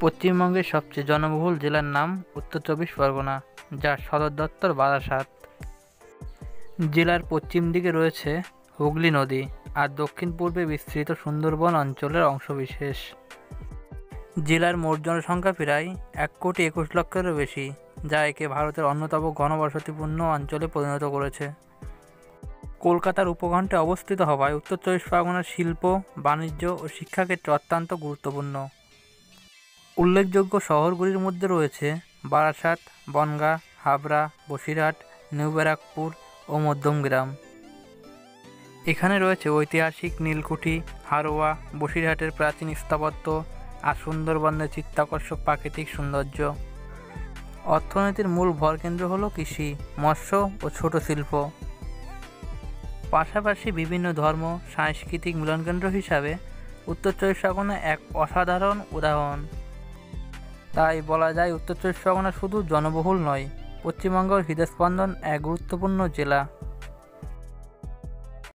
পশ্চিমবঙ্গের সবচেয়ে জনবহুল জেলার নাম উত্তর চব্বিশ পরগনা, যার সদর দপ্তর বারাসাত। জেলার পশ্চিম দিকে রয়েছে হুগলি নদী আর দক্ষিণ পূর্বে বিস্তৃত সুন্দরবন অঞ্চলের অংশবিশেষ। জেলার মোট জনসংখ্যা প্রায় 1,21,00,000-এরও বেশি, যা একে ভারতের অন্যতম ঘনবসতিপূর্ণ অঞ্চলে পরিণত করেছে। কলকাতার উপকণ্ঠে অবস্থিত হওয়ায় উত্তর চব্বিশ পরগনার শিল্প, বাণিজ্য ও শিক্ষাক্ষেত্রে অত্যন্ত গুরুত্বপূর্ণ। উল্লেখযোগ্য শহরগুলির মধ্যে রয়েছে বারাসাত, বনগাঁ, হাবড়া, বসিরহাট, নিউ ব্যারাকপুর ও মধ্যমগ্রাম। এখানে রয়েছে ঐতিহাসিক নীলকুঠি, হারোয়া, বসিরহাটের প্রাচীন স্থাপত্য আর সুন্দরবনের চিত্তাকর্ষক প্রাকৃতিক সৌন্দর্য। অর্থনীতির মূল ভরকেন্দ্র হল কৃষি, মৎস্য ও ছোট শিল্প। পাশাপাশি বিভিন্ন ধর্ম সাংস্কৃতিক মিলনকেন্দ্র হিসাবে উত্তর চব্বিশ পরগনা এক অসাধারণ উদাহরণ। তাই বলা যায় উত্তর চব্বিশ পরগনা শুধু জনবহুল নয়, পশ্চিমবঙ্গের হৃদস্পন্দন এক গুরুত্বপূর্ণ জেলা।